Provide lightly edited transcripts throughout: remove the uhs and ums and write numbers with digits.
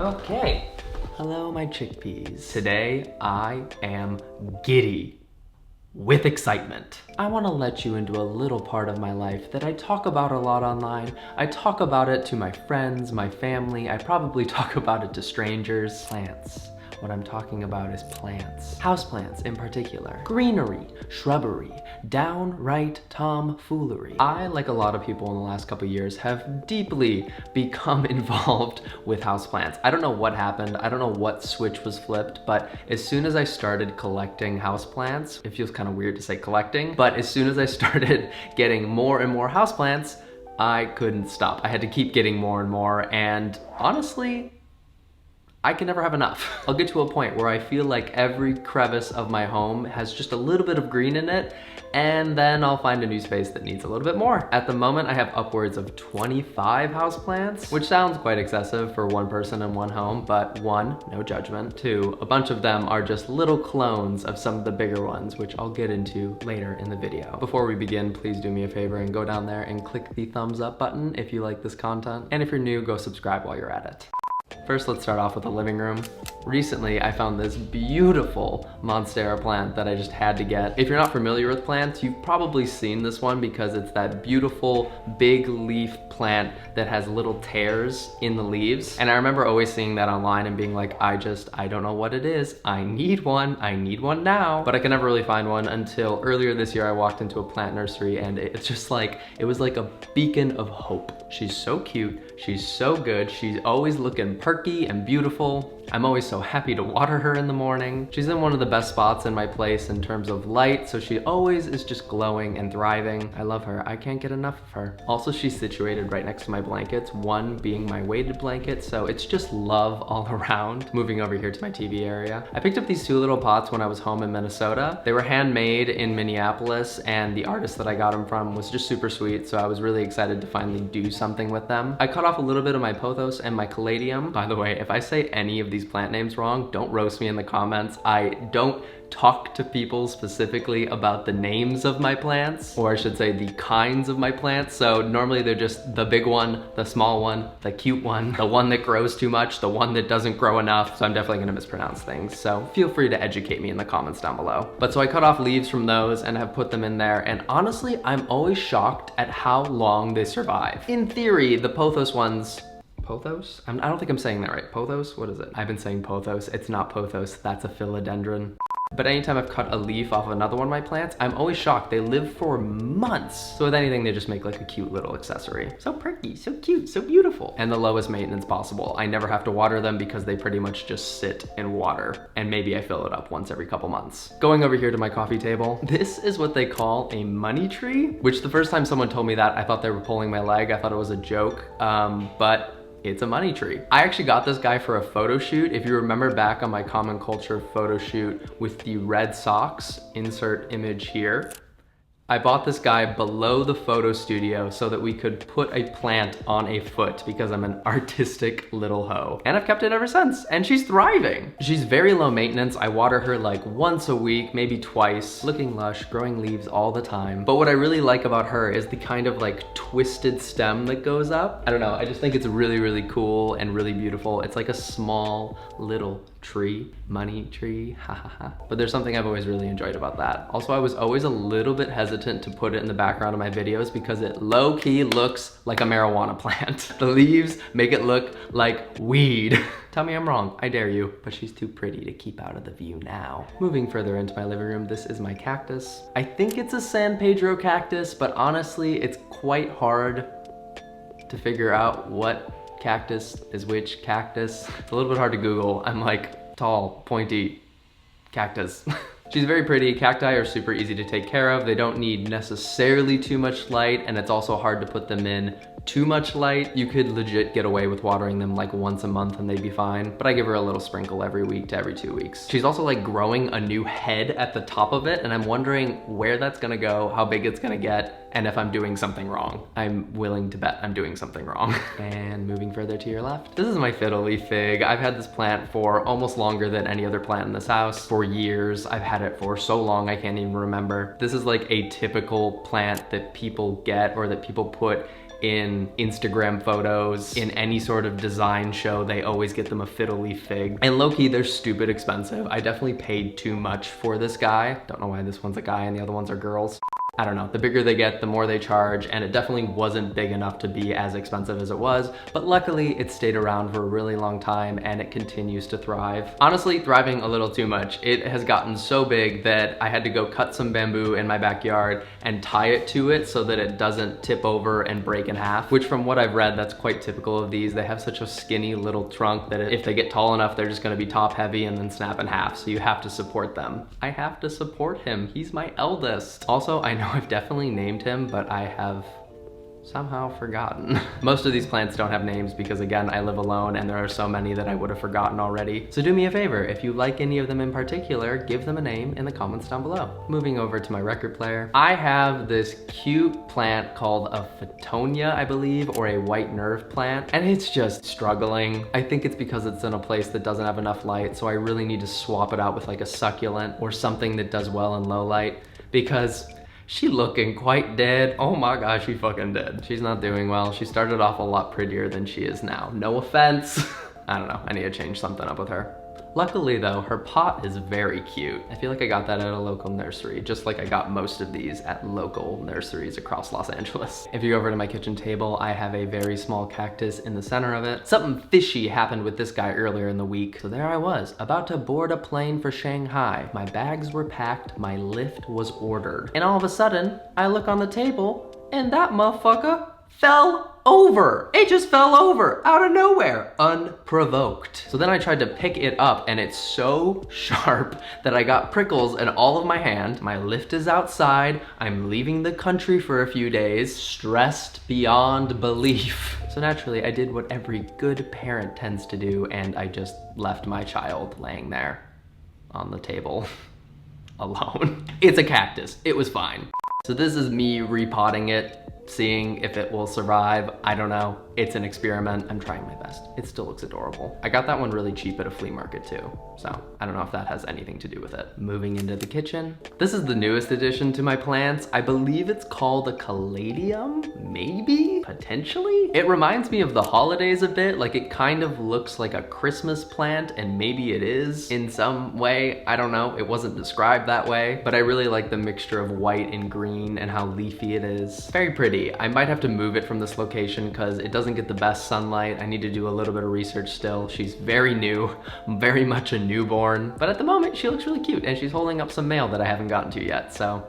Okay. Hello, my chickpeas. Today, I am giddy with excitement. I want to let you into a little part of my life that I talk about a lot online. I talk about it to my friends, my family. I probably talk about it to strangers. Plants. What I'm talking about is plants. Houseplants in particular. Greenery, shrubbery, downright tomfoolery. I, like a lot of people in the last couple years, have deeply become involved with houseplants. I don't know what happened. I don't know what switch was flipped, but as soon as I started collecting houseplants, it feels kind of weird to say collecting, but as soon as I started getting more and more houseplants, I couldn't stop. I had to keep getting more and more, and honestly, I can never have enough. I'll get to a point where I feel like every crevice of my home has just a little bit of green in it, and then I'll find a new space that needs a little bit more. At the moment, I have upwards of 25 houseplants, which sounds quite excessive for one person in one home, but one, no judgment. Two, a bunch of them are just little clones of some of the bigger ones, which I'll get into later in the video. Before we begin, please do me a favor and go down there and click the thumbs up button if you like this content. And if you're new, go subscribe while you're at it. First, let's start off with the living room. Recently, I found this beautiful Monstera plant that I just had to get. If you're not familiar with plants, you've probably seen this one because it's that beautiful big leaf plant that has little tears in the leaves. And I remember always seeing that online and being like, I don't know what it is. I need one now. But I could never really find one until earlier this year I walked into a plant nursery and it's just like, it was like a beacon of hope. She's so cute, she's so good, she's always looking perky and beautiful. I'm always so happy to water her in the morning. She's in one of the best spots in my place in terms of light, so she always is just glowing and thriving. I love her, I can't get enough of her. Also, she's situated right next to my blankets, one being my weighted blanket, so it's just love all around. Moving over here to my TV area. I picked up these two little pots when I was home in Minnesota. They were handmade in Minneapolis, and the artist that I got them from was just super sweet, so I was really excited to finally do something with them. I cut off a little bit of my pothos and my caladium. By the way, if I say any of these plant names wrong, don't roast me in the comments. I don't talk to people specifically about the names of my plants, or I should say the kinds of my plants. So normally they're just the big one, the small one, the cute one, the one that grows too much, the one that doesn't grow enough. So I'm definitely gonna mispronounce things. So feel free to educate me in the comments down below. But so I cut off leaves from those and have put them in there. And honestly, I'm always shocked at how long they survive. In theory, the pothos ones, pothos? I don't think I'm saying that right. Pothos? What is it? I've been saying pothos. It's not pothos. That's a philodendron. But anytime I've cut a leaf off of another one of my plants, I'm always shocked. They live for months. So with anything, they just make like a cute little accessory. So perky, so cute, so beautiful. And the lowest maintenance possible. I never have to water them because they pretty much just sit in water. And maybe I fill it up once every couple months. Going over here to my coffee table. This is what they call a money tree, which the first time someone told me that, I thought they were pulling my leg. I thought it was a joke, but it's a money tree. I actually got this guy for a photo shoot. If you remember back on my Common Culture photo shoot with the red socks, insert image here. I bought this guy below the photo studio so that we could put a plant on a foot because I'm an artistic little hoe. And I've kept it ever since, and she's thriving. She's very low maintenance. I water her like once a week, maybe twice, looking lush, growing leaves all the time. But what I really like about her is the kind of like twisted stem that goes up. I don't know, I just think it's really, really cool and really beautiful. It's like a small little tree, money tree, ha ha ha. But there's something I've always really enjoyed about that. Also, I was always a little bit hesitant to put it in the background of my videos because it low-key looks like a marijuana plant. The leaves make it look like weed. Tell me I'm wrong, I dare you, but she's too pretty to keep out of the view now. Moving further into my living room, this is my cactus. I think it's a San Pedro cactus, but honestly, it's quite hard to figure out what cactus is which cactus. It's a little bit hard to Google. I'm like, tall, pointy, cactus. She's very pretty. Cacti are super easy to take care of. They don't need necessarily too much light, and it's also hard to put them in too much light. You could legit get away with watering them like once a month and they'd be fine, but I give her a little sprinkle every week to every 2 weeks. She's also like growing a new head at the top of it, and I'm wondering where that's gonna go, how big it's gonna get, and if I'm doing something wrong. I'm willing to bet I'm doing something wrong. And moving further to your left, this is my Fiddly Fig. I've had this plant for almost longer than any other plant in this house, for years. I've had it for so long I can't even remember. This is like a typical plant that people get or that people put in Instagram photos, in any sort of design show, they always get them a Fiddly Fig. And low-key, they're stupid expensive. I definitely paid too much for this guy. Don't know why this one's a guy and the other ones are girls. I don't know, the bigger they get, the more they charge, and it definitely wasn't big enough to be as expensive as it was, but luckily it stayed around for a really long time and it continues to thrive. Honestly, thriving a little too much. It has gotten so big that I had to go cut some bamboo in my backyard and tie it to it so that it doesn't tip over and break in half, which from what I've read, that's quite typical of these. They have such a skinny little trunk that if they get tall enough, they're just gonna be top heavy and then snap in half, so you have to support them. I have to support him, he's my eldest. Also, I know I've definitely named him, but I have somehow forgotten. Most of these plants don't have names because again, I live alone and there are so many that I would have forgotten already. So do me a favor, if you like any of them in particular, give them a name in the comments down below. Moving over to my record player, I have this cute plant called a Fittonia, I believe, or a white nerve plant, and it's just struggling. I think it's because it's in a place that doesn't have enough light, so I really need to swap it out with like a succulent or something that does well in low light, because she looking quite dead. Oh my gosh, she fucking dead. She's not doing well. She started off a lot prettier than she is now. No offense. I don't know, I need to change something up with her. Luckily though, her pot is very cute. I feel like I got that at a local nursery, just like I got most of these at local nurseries across Los Angeles. If you go over to my kitchen table, I have a very small cactus in the center of it. Something fishy happened with this guy earlier in the week. So there I was, about to board a plane for Shanghai. My bags were packed, my lift was ordered. And all of a sudden, I look on the table and that motherfucker fell over. It just fell over out of nowhere, unprovoked. So then I tried to pick it up and it's so sharp that I got prickles in all of my hand. My lift is outside. I'm leaving the country for a few days, stressed beyond belief. So naturally I did what every good parent tends to do and I just left my child laying there on the table alone. It's a cactus, it was fine. So this is me repotting it, seeing if it will survive. I don't know. It's an experiment. I'm trying my best. It still looks adorable. I got that one really cheap at a flea market too, so I don't know if that has anything to do with it. Moving into the kitchen. This is the newest addition to my plants. I believe it's called a Caladium, maybe? Potentially? It reminds me of the holidays a bit. Like it kind of looks like a Christmas plant, and maybe it is in some way. I don't know. It wasn't described that way, but I really like the mixture of white and green and how leafy it is. Very pretty. I might have to move it from this location because it doesn't get the best sunlight. I need to do a little bit of research still. She's very new, very much a newborn, but at the moment she looks really cute and she's holding up some mail that I haven't gotten to yet, so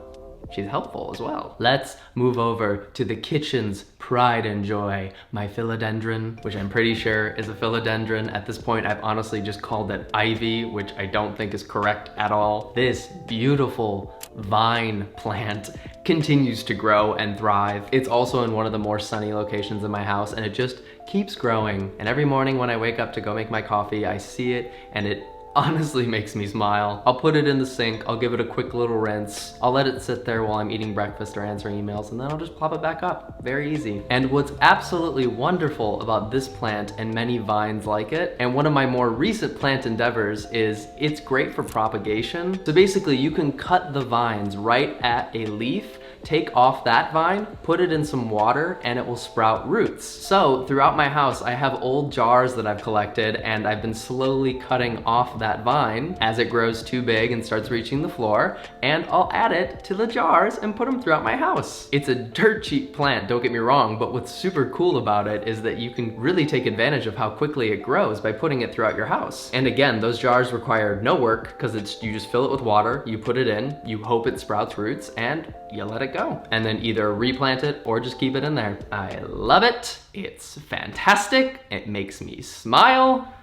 she's helpful as well. Let's move over to the kitchen's pride and joy, my philodendron, which I'm pretty sure is a philodendron. At this point, I've honestly just called it ivy, which I don't think is correct at all. This beautiful vine plant continues to grow and thrive. It's also in one of the more sunny locations in my house, and it just keeps growing. And every morning when I wake up to go make my coffee, I see it and it honestly makes me smile. I'll put it in the sink, I'll give it a quick little rinse, I'll let it sit there while I'm eating breakfast or answering emails, and then I'll just plop it back up. Very easy. And what's absolutely wonderful about this plant and many vines like it, and one of my more recent plant endeavors, is it's great for propagation. So basically you can cut the vines right at a leaf, take off that vine, put it in some water, and it will sprout roots. So throughout my house, I have old jars that I've collected, and I've been slowly cutting off that vine as it grows too big and starts reaching the floor, and I'll add it to the jars and put them throughout my house. It's a dirt cheap plant, don't get me wrong, but what's super cool about it is that you can really take advantage of how quickly it grows by putting it throughout your house. And again, those jars require no work because you just fill it with water, you put it in, you hope it sprouts roots, and you let it go. And then either replant it or just keep it in there. I love it. It's fantastic. It makes me smile.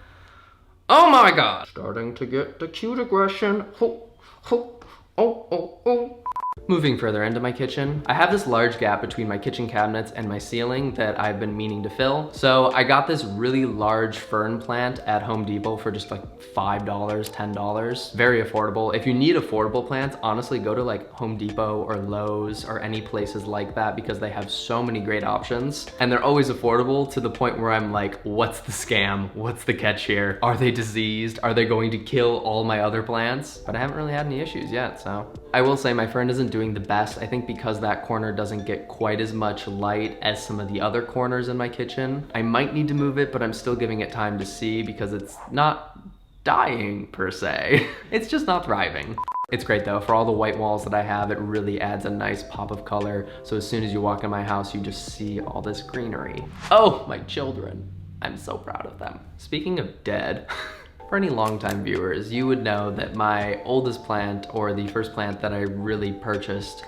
Oh my God. Starting to get the cute aggression. Ho, ho, oh, oh, oh. Moving further into my kitchen, I have this large gap between my kitchen cabinets and my ceiling that I've been meaning to fill. So I got this really large fern plant at Home Depot for just like $5, $10. Very affordable. If you need affordable plants, honestly go to like Home Depot or Lowe's or any places like that because they have so many great options. And they're always affordable to the point where I'm like, what's the scam? What's the catch here? Are they diseased? Are they going to kill all my other plants? But I haven't really had any issues yet, so. I will say my fern isn't isn't doing the best. I think because that corner doesn't get quite as much light as some of the other corners in my kitchen. I might need to move it, but I'm still giving it time to see because it's not dying per se. It's just not thriving. It's great though. For all the white walls that I have, it really adds a nice pop of color. So as soon as you walk in my house, you just see all this greenery. Oh, my children. I'm so proud of them. Speaking of dead, for any longtime viewers, you would know that my oldest plant, or the first plant that I really purchased,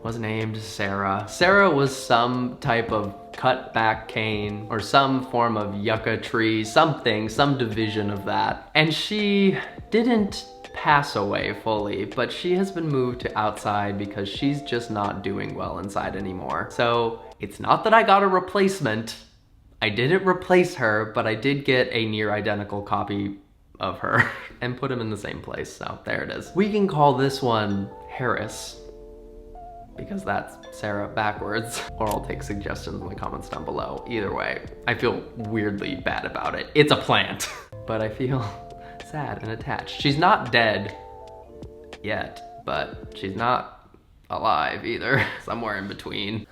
was named Sarah. Sarah was some type of cut back cane or some form of yucca tree, something, some division of that. And she didn't pass away fully, but she has been moved to outside because she's just not doing well inside anymore. So it's not that I got a replacement. I didn't replace her, but I did get a near identical copy of her and put him in the same place. So there it is. We can call this one Harris, because that's Sarah backwards, or I'll take suggestions in the comments down below. Either way, I feel weirdly bad about it. It's a plant, but I feel sad and attached. She's not dead yet, but she's not alive either. Somewhere in between.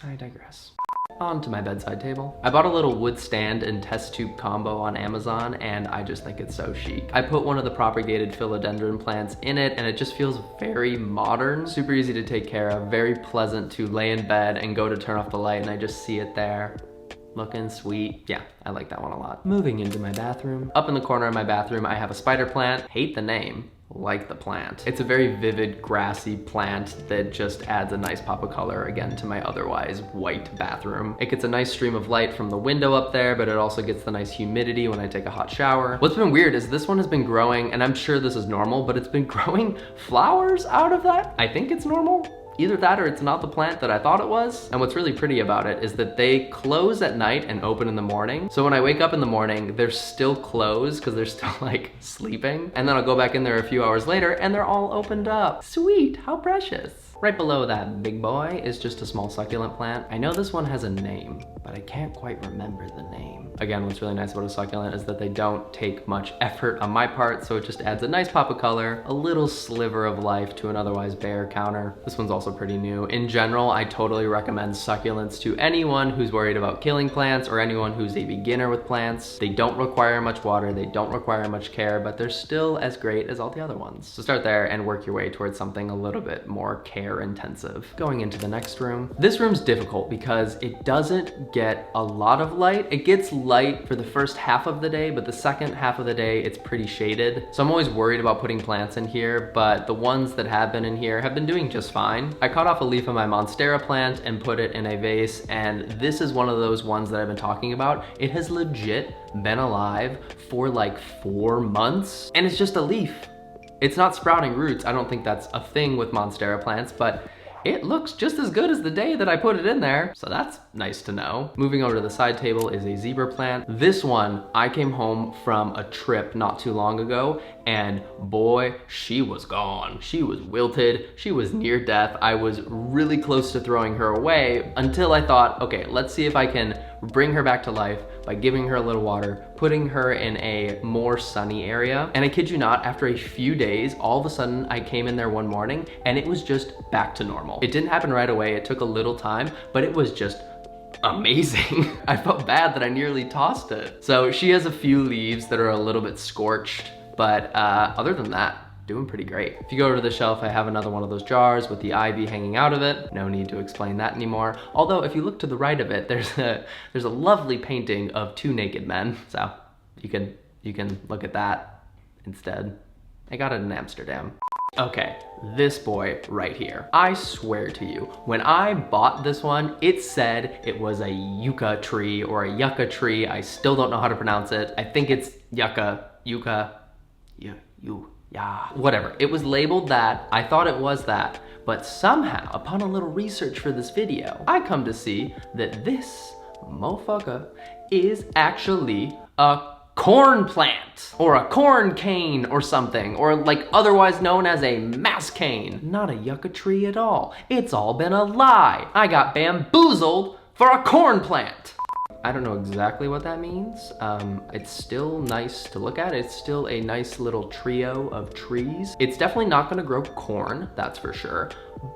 I digress. On to my bedside table. I bought a little wood stand and test tube combo on Amazon, and I just think it's so chic. I put one of the propagated philodendron plants in it, and it just feels very modern, super easy to take care of, very pleasant to lay in bed and go to turn off the light and I just see it there. Looking sweet. Yeah, I like that one a lot. Moving into my bathroom. Up in the corner of my bathroom, I have a spider plant. Hate the name. Like the plant. It's a very vivid grassy plant that just adds a nice pop of color again to my otherwise white bathroom. It gets a nice stream of light from the window up there, but it also gets the nice humidity when I take a hot shower. What's been weird is this one has been growing, and I'm sure this is normal, but it's been growing flowers out of that. I think it's normal. Either that or it's not the plant that I thought it was. And what's really pretty about it is that they close at night and open in the morning. So when I wake up in the morning, they're still closed because they're still like sleeping. And then I'll go back in there a few hours later and they're all opened up. Sweet, how precious. Right below that big boy is just a small succulent plant. I know this one has a name, but I can't quite remember the name. Again, what's really nice about a succulent is that they don't take much effort on my part, so it just adds a nice pop of color, a little sliver of life to an otherwise bare counter. This one's also pretty new. In general, I totally recommend succulents to anyone who's worried about killing plants or anyone who's a beginner with plants. They don't require much water, they don't require much care, but they're still as great as all the other ones. So start there and work your way towards something a little bit more care intensive. Going into the next room. This room's difficult because it doesn't get a lot of light. It gets light for the first half of the day, but the second half of the day, it's pretty shaded. So I'm always worried about putting plants in here, but the ones that have been in here have been doing just fine. I cut off a leaf of my Monstera plant and put it in a vase, and this is one of those ones that I've been talking about. It has legit been alive for like 4 months, and it's just a leaf. It's not sprouting roots. I don't think that's a thing with Monstera plants, but it looks just as good as the day that I put it in there. So that's nice to know. Moving over to the side table is a zebra plant. This one, I came home from a trip not too long ago, and boy, she was gone. She was wilted, she was near death. I was really close to throwing her away until I thought, okay, let's see if I can bring her back to life by giving her a little water, putting her in a more sunny area. And I kid you not, after a few days, all of a sudden I came in there one morning and it was just back to normal. It didn't happen right away, it took a little time, but it was just amazing. I felt bad that I nearly tossed it. So she has a few leaves that are a little bit scorched, but other than that, doing pretty great. If you go over to the shelf, I have another one of those jars with the ivy hanging out of it. No need to explain that anymore. Although if you look to the right of it, there's a lovely painting of 2 naked men. So you can look at that instead. I got it in Amsterdam. Okay, this boy right here. I swear to you, when I bought this one, it said it was a yucca tree or a yucca tree. I still don't know how to pronounce it. I think it's yucca, yeah, whatever. It was labeled that. I thought it was that, but somehow, upon a little research for this video, I come to see that this motherfucker is actually a corn plant or a corn cane or something, or like otherwise known as a mass cane. Not a yucca tree at all. It's all been a lie. I got bamboozled for a corn plant. I don't know exactly what that means. It's still nice to look at. It's still a nice little trio of trees. It's definitely not gonna grow corn, that's for sure.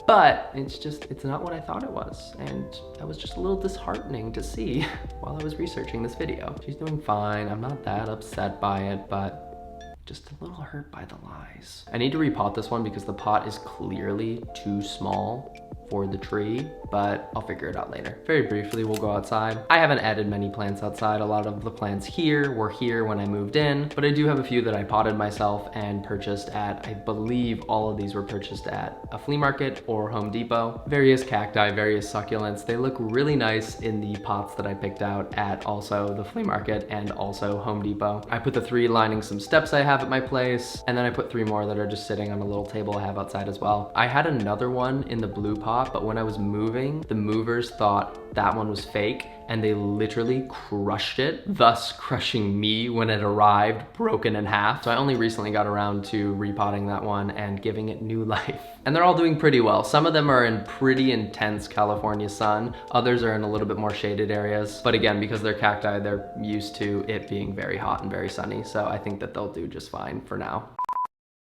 But it's not what I thought it was. And that was just a little disheartening to see while I was researching this video. She's doing fine. I'm not that upset by it, but just a little hurt by the lies. I need to repot this one because the pot is clearly too small for the tree, but I'll figure it out later. Very briefly, we'll go outside. I haven't added many plants outside. A lot of the plants here were here when I moved in, but I do have a few that I potted myself and purchased at, I believe all of these were purchased at a flea market or Home Depot. Various cacti, various succulents. They look really nice in the pots that I picked out at also the flea market and also Home Depot. I put the 3 lining some steps I have at my place, and then I put 3 more that are just sitting on a little table I have outside as well. I had another one in the blue pot, but when I was moving, the movers thought that one was fake and they literally crushed it, thus crushing me when it arrived broken in half. So I only recently got around to repotting that one and giving it new life. And they're all doing pretty well. Some of them are in pretty intense California sun. Others are in a little bit more shaded areas. But again, because they're cacti, they're used to it being very hot and very sunny. So I think that they'll do just fine for now.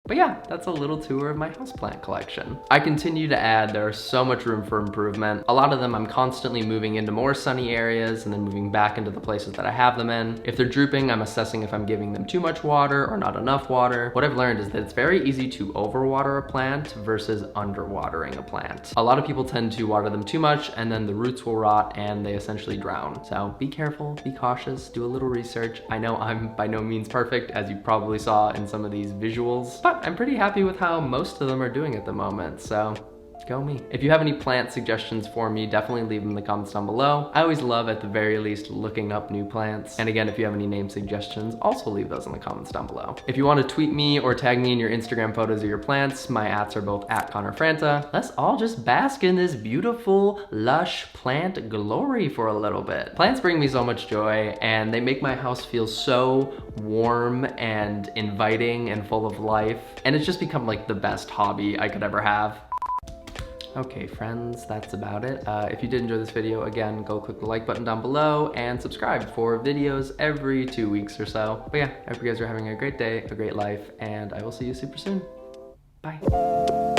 But yeah, that's a little tour of my houseplant collection. I continue to add. There's so much room for improvement. A lot of them I'm constantly moving into more sunny areas and then moving back into the places that I have them in. If they're drooping, I'm assessing if I'm giving them too much water or not enough water. What I've learned is that it's very easy to overwater a plant versus underwatering a plant. A lot of people tend to water them too much and then the roots will rot and they essentially drown. So be careful, be cautious, do a little research. I know I'm by no means perfect, as you probably saw in some of these visuals, but I'm pretty happy with how most of them are doing at the moment, so go me. If you have any plant suggestions for me, definitely leave them in the comments down below. I always love, at the very least, looking up new plants. And again, if you have any name suggestions, also leave those in the comments down below. If you want to tweet me or tag me in your Instagram photos of your plants, my ats are both at ConnorFranta. Let's all just bask in this beautiful, lush plant glory for a little bit. Plants bring me so much joy, and they make my house feel so warm and inviting and full of life. And it's just become like the best hobby I could ever have. Okay, friends, that's about it. If you did enjoy this video, again, go click the like button down below and subscribe for videos every 2 weeks or so. But yeah, I hope you guys are having a great day, a great life, and I will see you super soon. Bye.